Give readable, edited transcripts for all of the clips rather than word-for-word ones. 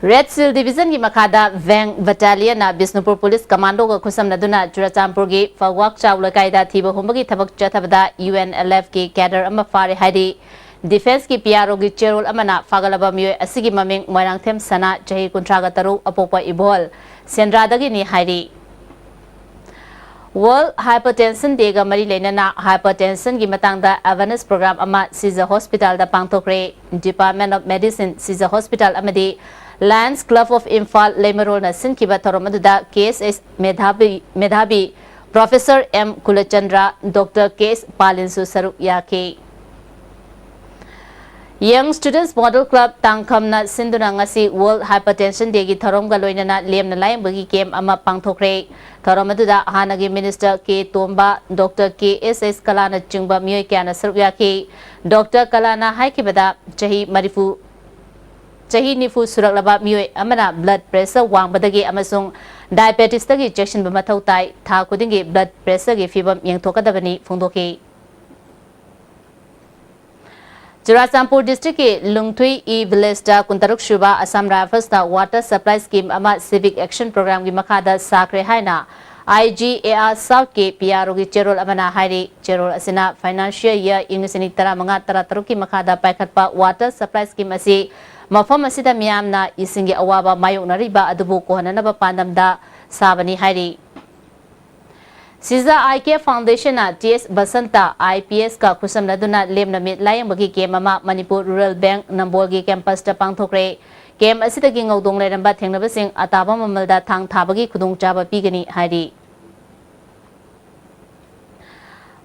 Red Seal Division की मखादा Vang Battalion na Bisnupur Police Commando का खुसम नदुना चुराचामपुर की फगवाक चावल कायदा थी बहुम की थबक चथबदा UNLF की कैडर अमा फारे हाइडी डिफेंस की PRO की चेरोल अमना फागलबा मियोय असिगी ममिंग मोइरांगथेम सना चही कुंट्रागा तरु अपोपा इबोल सेंद्रादगी नि Heidi World Hypertension Day ga mari leinana hypertension gi matangda awareness program ama Caesar Hospital da pangthokre Department of Medicine Caesar Hospital amadi Lions Club of Imphal Lemerol na sinkiba thoromaduda KSS Medhabi Professor M Kulachandra Dr. K.S. Palinsu Saru Yake Young Students Model Club Tangkamna Sinduna ngasi World Hypertension Day gi thorom ga loinana lemna layang bagi game ama pangthokre thoromaduda hanagi Minister K Tomba Dr. K.S.S. Kalana chingba miyoi kyana saru yake Dr. Kalana haikibada chahi nifu suraklaba miyoi amana blood pressure wangbadagi amasung diabetes tagi injection ba mathau tai tha kudingi blood pressure gi fibam yengthokadabani phongdoki Churachampur district ke Lungthui e village da kuntaruk shuba Assam Rifles da water supply scheme ama civic action program gi makhada sakre haina IGAR South ke PRO gi cherol amana hairi cherol asina financial year ingisini tara manga tara taruk ki makhada paikhatpa water supply scheme asi mafam asida miyamna isingi awaba mayoknariba adubu kohananaba pandamda sabani hairi Caesar IK Foundation na TS Basanta IPS ka kusam naduna lem na mit layang bagi game ama Manipur Rural Bank Nambolgi campus da pangthokre game asita gi ngawdong leiramba thengnabasing ataba mamalda thang thabagi khudong chaba pigani hairi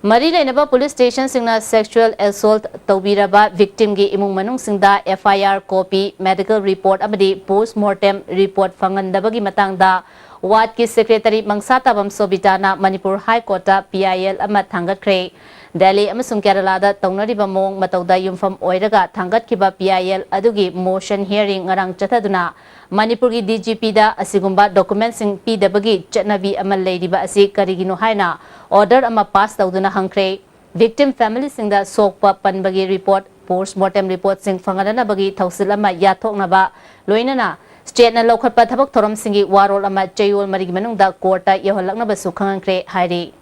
Mari lainaba police station singna sexual assault tawbiraba victim gi imung manung singda FIR copy medical report amadi post mortem report fangandabagi matangda Ward ki Secretary Mangsatabam Sobitana Manipur High Court PIL amat thangat kre Delhi amasung Kerala da taunariba mong matawda yumfam oiraga thangat kiba PIL adugi motion hearing ngarang chathaduna Manipur ki DGP da asigumba document sing PWG chatnabi amal leidiba asi karigino haina order ama pass tawduna hangkre victim family sing da sokpa panbagi report post mortem report sing fangadana bagi thausil ama yathoknaba loinana State na lokhat pa thabak thorom singi warol ama chayol marigi manungda courta yaholakna basu khangangkre hairi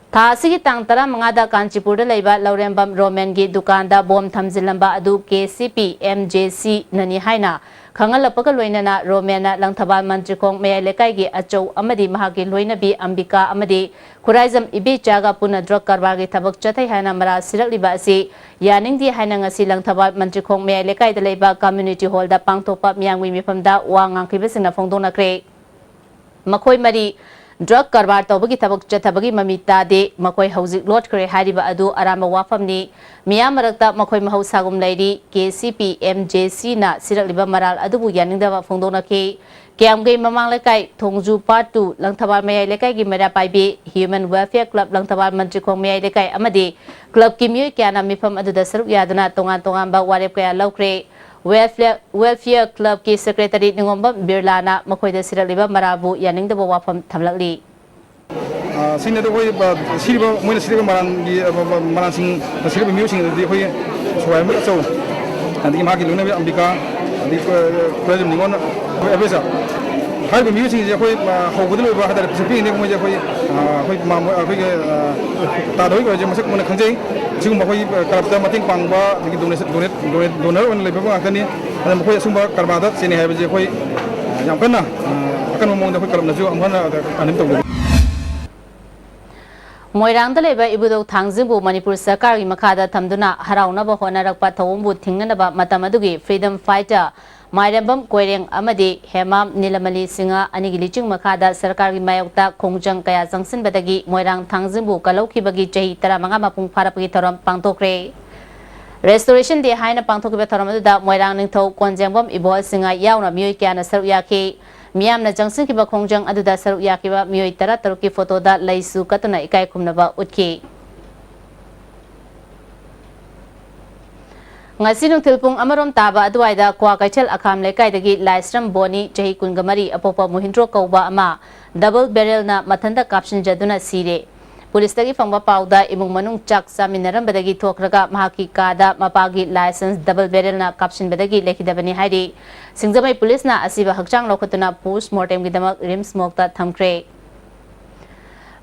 Tha sigi tang tara mangada Kanchipur da leiba Laurembam Roman gi dukanda bom thamjilamba adu KCP MJC nani haina khangalapaka loinana Romana langthabal mantri khong mayai lekai gi achou amadi mahagi loinabi Ambika amadi Khuraizam ibe chaga puna drug karbar gi thabak chathai haina mara sirakliba asi yaningdi haina ngasi langthabal mantri khong mayai lekai da leiba community hall da pangthopa miyangwi mifamda wangang khibasingna phongdona kre makhoi mari drug karbar tawbagi thabak chathabagi mamita de makoi hauzik lot kre hariba adu arama wafamni miyam marakta makoi mahausagum lairi KCP MJC na sirakliba maral adubu yaningda phongdona ke Kiamgay mamang lekay Thongju Part 2 langthabal mayay lekay gi mera paibi Human Welfare Club langthabal mantri khong mayay lekay amadi club ki miyoi kya na mifam adu da saruk yadana tongan ba warep kaya lawkre Welfare Club ki Secretary Ningomba Birlana makoi da sirakliba marabu yaningda wafam thamlakli Sini tu koi siriba mui siriba maran sing siriba miyoi sing di koi suai mera so nanti maki luna bi Ambika di President Ningon Abesa hai bi miyoi sing je koi hogudul ba hadar sipi ni koi je koi ta doi koi je masak mana khanjai 지금 뭐 거의 가르다 마팅 방바 이게 도너 원 레벨 아까니 아니 뭐 거의 숨바 가르바다 세네 해버지 거의 양건나 아까 뭐 뭔데 거의 가르나죠 아무나 아님 또 Moirangda leba ibudok thangzingbu Manipur Sarkar gi makhada thamduna haraunaba honarakpa thawumbu thingnanaba matamadugi freedom fighter Mairambam Koireng amadi Hemam Nilamali Singa anigi liching makhada Sarkar gi mayokta khongjang kaya jangsin badagi Moirang thangzingbu kalauki bagi chahi tara manga mapung pharapagi thoram pangtokre Restoration Day haina pangthokiba thoram aduda Moirang ningthau konjengbam ibol singa yauna miyoi kyana saru yake Miyamna jangsin kiba khongjang aduda saru yakiba miyoi tara taruki photo da laisu katuna ikai khumnaba utki Ngasinung tilpung amarom taba aduaida kwa kaichel akham lekai dagi Laistram Boni jahi kungamari apopa muhindro kauba ama double barrel na mathanda caption jaduna sire पुलिसदगी फंगबा पाउदा इमुंग मनुंग चक चामिनरंबदगी थोखरगा महाकी कादा मपागी लाइसेंस डबल बैरल कापसिनबदगी लेखिदबनी हाइरी सिंगजमई पुलिसना असिबा हक्चांग लौखतुना पोस्टमार्टम गिदमक रिम्स मोक्ता थमख्रे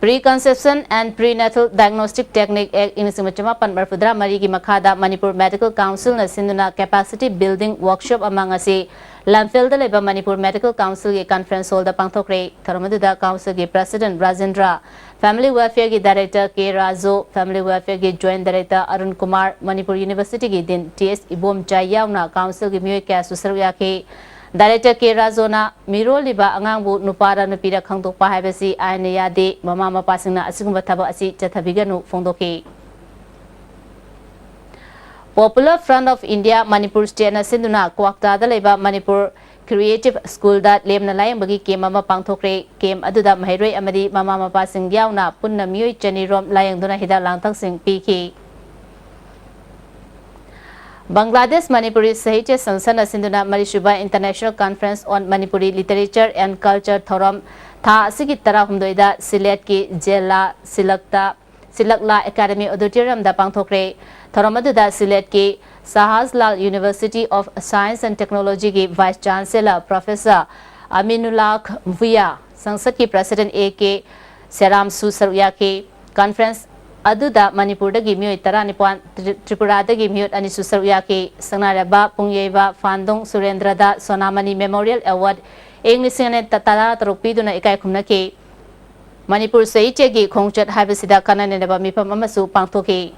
Pre-conception and Prenatal Diagnostic Technique Act Inisimachapan Marfudra Marigi Makada Manipur Medical Council na Sinduna Capacity Building Workshop among asi Lamphil Leba Manipur Medical Council ge conference hall da pangthokre Tharamaduda Council ge President Rajendra Family Welfare ge Director K Razo Family Welfare ge Joint Director Arun Kumar Manipur University ge Din TS Ibom Jayawna Council ge Myoy Kya Susarya ke Director K Razona Miro liba angangbu nupara nupira khangtokpa haibasi aina yade mama mapasingna asigumba thaba asi chathabiganu fongdoke Popular Front of India Manipur State na sinduna kwakta da leba Manipur Creative School da lemna layang bagi kem ama pangthokre kem aduda mahairoi amadi mama mapasing yauna punna miyoi chanirom layang duna hida langthang sing piki Bangladesh Manipuri Sahitya Sansana Sinduna Marishuba International Conference on Manipuri Literature and Culture Thoram Tha Asigi Tara Humdoida Silet ki Jela Silakla Academy Auditorium da Pangthokre Thoramadu Silet ki Sahazlal University of Science and Technology ki Vice Chancellor Professor Aminullah Bhuya Sangsad ki President A.K. Seram Susarya ki Conference Aduda Manipur da gimyo itara nipuan Tripura da gimyo ani susarya ke sangnaraba pungyeba Fandong Surendra da Sonamani Memorial Award English ne tatara tarupi duna ikai khumna ke Manipur Sahitya gi khongchat haibasida kanane ba mipam amasu pangthoke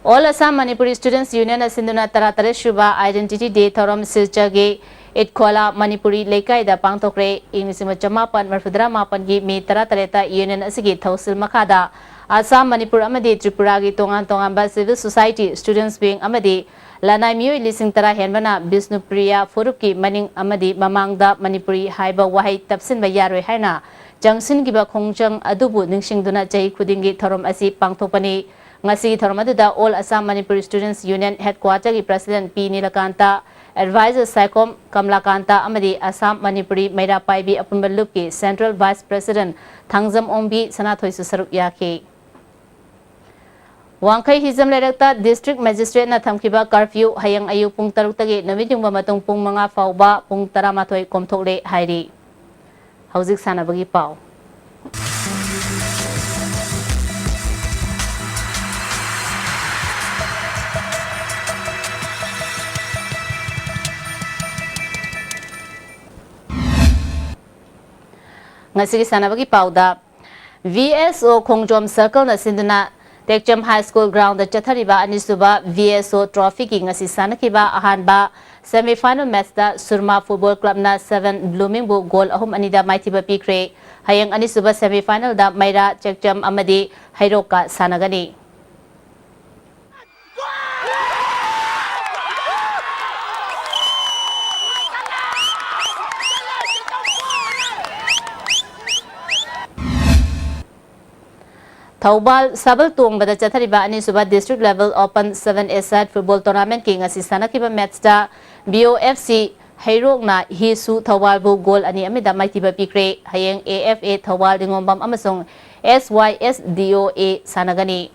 All Assam Manipuri Students Union asinduna taratare shuba Identity Day thoram silcha ge Itkola Manipuri Lekai da Pangtokre Ingisima Chamapan Marfudra Mapan gi Mi Taratareta Union Asigi Thausil Makada Assam Manipur Amadi Tripura gi Tongan Tongan ba Civil Society Students Wing Amadi Lanai Miyoi Lising Tara Henbana Bisnu Priya Furuki Maning Amadi Mamangda Manipuri Haiba Wahai Tapsin Bayaroi Haina Jangsin Giba Khongchang Adubu Ningsing Duna Jai Kudingi Thorom Asi Pangtopani Ngasi Thoromaduda All Assam Manipuri Students Union Headquarter gi President P Nilakanta Advisor Saikom Kamlakanta Amadi Assam Manipuri Maira Paibi Apunbaluki Central Vice President Thangzam Ombi Sanathoi Susaruk Yake Wangkai Hizam Lerekta District Magistrate na thamkiba curfew hayang ayu pung taruk tagi namijung bamatong pung mga fauba pung taramathoy komthokle hairi Hauzik sanabagi pau Ngasigi sanabagi pauda VSO Khongjom Circle na sinduna Tekcham High School ground da chathariba anisuba VSO trophy ki ngasi sanakiba ahanba semi-final match da Surma Football Club na 7 Blooming Bu goal ahum anida maithiba pikre hayang anisuba semi-final da Maira Tekcham amadi Hairoka sanagani Thaubal Sabal Tung bada chathariba ani suba district level open 7-a-side football tournament ki ngasi sanakiba match da BOFC Hairok na Hisu Thaubal bu goal ani amida maitiba pikre hayeng AFA Thaubal dingombam amasong SYSDOA sanagani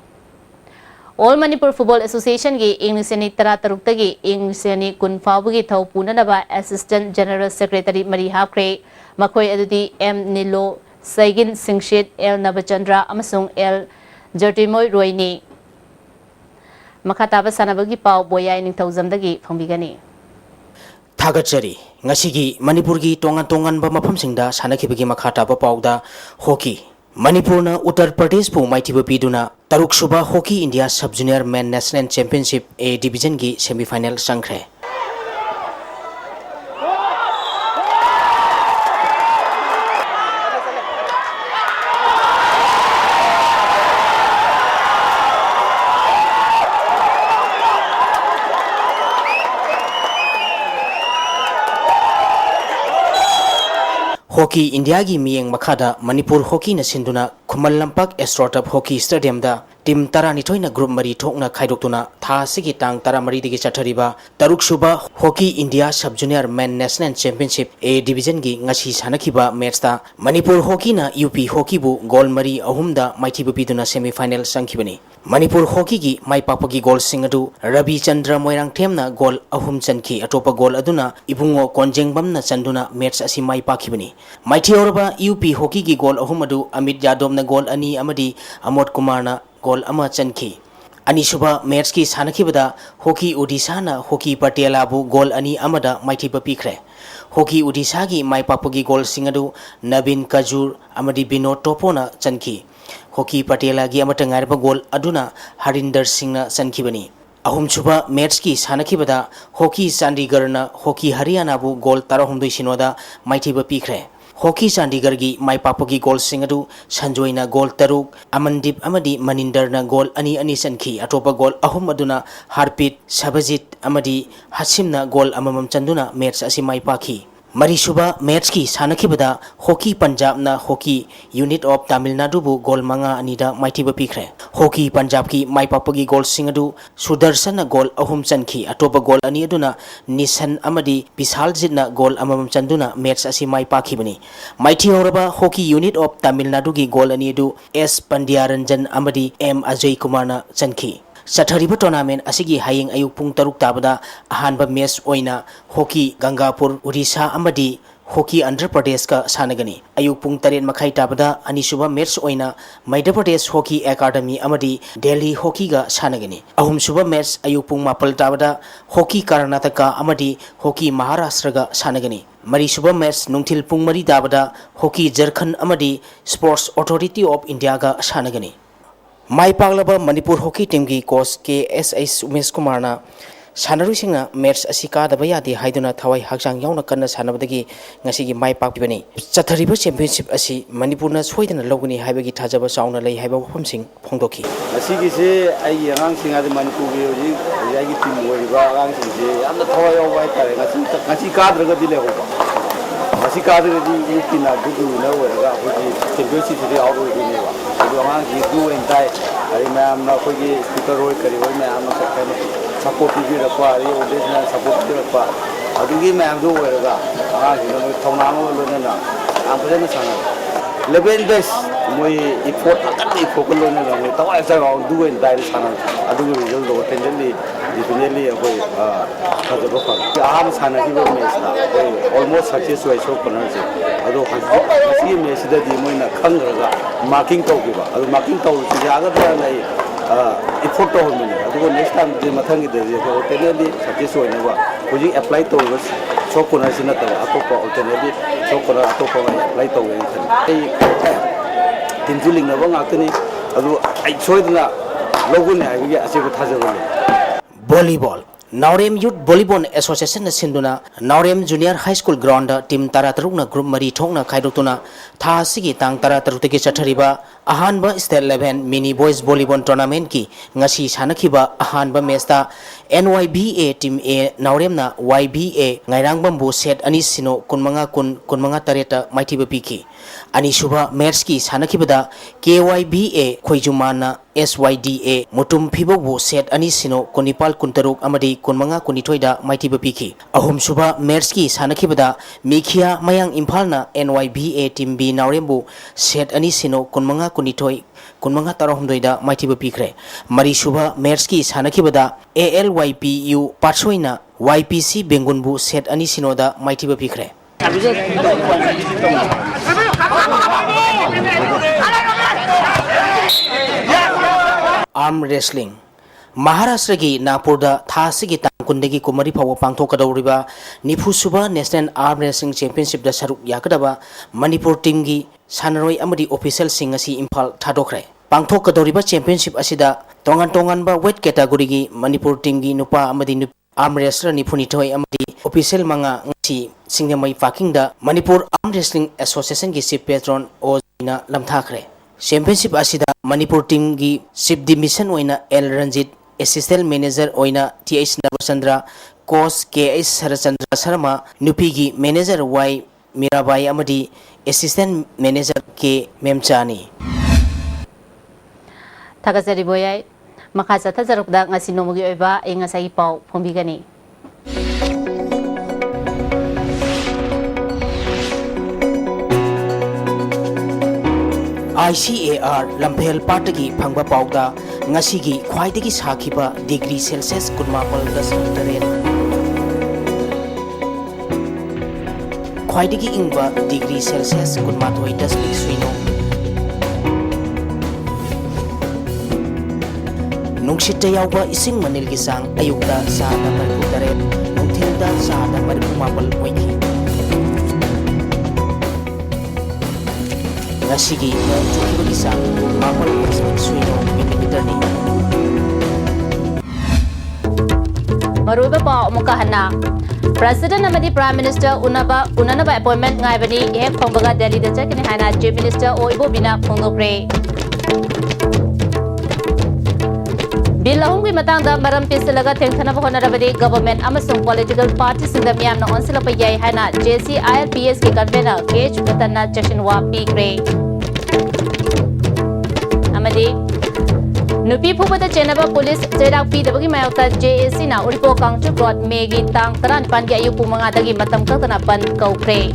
All Manipur Football Association gi Inglisani tara taruktagi Inglisani kun fawgi thaupunanaba Assistant General Secretary Mari Hapkre makoi adudi M Nilo Saigin Singshit L Nabachandra amasung L Jertimoy Royni Makataba sanabagi pau boyay ning tauzamdagi phangbigani Thagachari ngasigi Manipurgi tongan ba mafamsingda sanakibagi makhataba pauda hockey Manipurna Uttar Pradesh pu maithiba piduna taruk suba hockey India Sub Junior Men National Championship A Division gi semi-final sangkhre Hockey India gi miyeng makada Manipur hockey na sinduna Khumal Lampak Astroturf Hockey Stadium da team तरानिथोइना group मरी थोकना खाइदोक्तुना था सिगी तांग तरा मरी दिगी चथरिबा तरुक सुबा hockey India सब junior main national championship A division की ngasi sanakhiba match ta Manipur hockey na UP hockey bu goal mari ahumda maithibu piduna semi final sangkhibani Manipur hockey gi maipapagi goal singadu Rabi Chandra Moirang themna goal ahum chanki atopa goal aduna ibungo konjengbam na chanduna match asi maipakibani maithi orba UP hockey gi goal ahum adu Amit Yadav na goal ani amadi Amod Kumar na goal ama chanki Anisuba match ki sanakibada hockey Odisha na hockey Patiala bu goal ani amada maithiba pikre hockey Odisha gi maipapagi goal singadu Nabin Kajur amadi Binod Topona chanki hockey Patiala gi amata ngarba goal aduna Harinder Singh na chankhibani ahum suba match ki sanakibada hockey Chandigarh na hockey Haryana bu goal tarahumdui sinoda maithiba pikre hockey Chandigarh gi maipapagi goal singadu Sanjoy na goal taruk Amandip amadi Maninder na goal ani ani chankhi atopa goal ahum aduna Harpit Sabajit amadi Hasim na goal amamam chanduna match asi maipakhi Marisuba match ki sanakibada hockey Punjab na hockey unit of Tamil Nadu bu goal manga anida maithiba pikre hockey Punjab ki maipapagi goal singadu Sudarshan na goal ahum chankhi atopa goal ani aduna Nishan amadi Bishaljit na goal amamam chanduna match asi maipakhibani maithi horaba hockey unit of Tamil Nadu ki goal ani adu S Pandyaranjan amadi M Ajay Kumar na chankhi Sathariba tournament asigi hayeng ayuk pung taruk tabada ahanba match oina hockey Gangapur Odisha amadi hockey Andhra Pradesh ka sanagani ayuk pung taren makhai tabada anisuba match oina Madhya Pradesh Hockey Academy amadi Delhi hockey ga sanagani ahum suba match ayuk pung mapal tabada hockey Karnataka amadi hockey Maharashtra ga sanagani mari suba match nungthil pung mari tabada hockey Jharkhand amadi Sports Authority of India ga sanagani Mai paglaba Manipur hockey team ki coach KSH Umesh Kumar na sanarusingna match asika da bayadi haiduna thawai hakjang yauna kanna sanabadagi ngasi gi mai pakbani chathariba championship asi Manipur na soidana loguni haibagi thajaba sauna lei haiba wafamsing phongdoki asigi se ai yang singa de Manipur gi oji ai gi team woriba ang sing je amna thawai yaw bai tare ngasi kadraga dile ho ngasi kadraga di kina dudu na wora hoji championship de out oi ni ba adu ang gi du entai ai ma'am na ko gi speaker roi kari oi ma'am na sakka support bi rakwa ai audience support bi rakwa adu gi ma'am do wora ang gi no thongna mo lo na ang pare na sana 11 days moi effort akan effort lo na mo tawai sa ga du entai sana adu gi result do tendenly definitely koi kaja ba khal aham sana ki bo match na koi almost success wai so corner se ado hasi match da di moi na khang ga marking to ki ba ado marking to si ja ga da lai effort to hon ne ado next time de mathang gi de ko tendenly success wai na ba ko apply to ga so corner se na ta ato ko tendenly so corner ato ko apply to ga ai tin juling na ba ngak ni ado ai soidna logo ne ai gi ase ko thaja ba Volleyball Naurem Youth Volleyball Association na sinduna Naurem Junior High School ground team tarataruk na group mari thongna khaidokuna tha sigi tang tarataruk teki chathariba ahanba state level mini boys volleyball tournament ki ngasi sanakhiba ahanba match ta NYBA team A Naurem na YBA ngairang bu set ani sino kunmanga tareta maithiba piki ani suba match ki sanakibada KYBA khoijumana SYDA mutum phibo set ani sino konipal kuntaruk amadi kunmanga kunithoida maithiba piki ahum suba match ki sanakibada Mikhia Mayang Imphal na NYBA team B Naurembu set ani sino kunmanga kunithoi kunmanga tarahumdoida maithiba pikre mari suba match ki sanakibada ALYPU Patsoina YPC Bengunbu set ani sinoda maithiba pikre Arm wrestling Maharashtra gi Nagpurda thasigi tangkundagi kumari phawa pangthokadawriba nifusuba National Arm Wrestling Championship da saruk yakadaba Manipur team gi sanaroi amadi official sing asi Imphal thadokre pangthokadawriba championship asida tongan ba weight category gi Manipur team gi nupa amadi arm wrestler niphunithoi amadi official manga ngasi singnemai parking da Manipur Arm Wrestling Association gi chief patron Ojina lamthakre championship asida Manipur team gi chief division oina L Ranjit assistant manager oina TH Navachandra coach KS Sarachandra Sharma nupi gi manager Y Mirabai amadi assistant manager K Memchani Thakazari boyai makasa thajarukda ngasi nomugi oiba ai ngasai pau phongbigani. ICAR Lamphel Partagi Phangba Pauda Ngasigi Khwaidagi Sakhiba degree Celsius Kunmapal Dasutaren Khwaidagi Ingba degree Celsius Kunmathoi Dasmik Suino Nungsitta Yauba Ising Manilgi Sang Ayukda Sada Marikutaren Nungthilda Sada Marikumapal Oiki Ngasigi na tukibagi sang mapal Dasmik Suino Millimeter Maruba pa umukahana President amadi Prime Minister unanaba appointment ngaibani hek phongbaga Delhi da chakini hana Chief Minister o ibo bina phongokre Bill lahungwi matangda maram pisalaga thengthanaba honarabadi government amasung political parties singda miyamna onsilapa yai hana JCIRPS ki convener Kech Batanna Chashinwa Pikre amadi Nupi Phubada Chenaba Police Jerak Pidabagi Mayota JAC na Uripo Kangchu Broad Megi Tang Taran Pangi Ayu Pumangadagi Matam Katana Ban Kaukre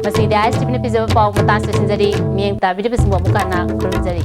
Masih ISTV na Pizza Pau Matasa Sinjari Mieng Ta Video Bismwa Mukana Kurunjari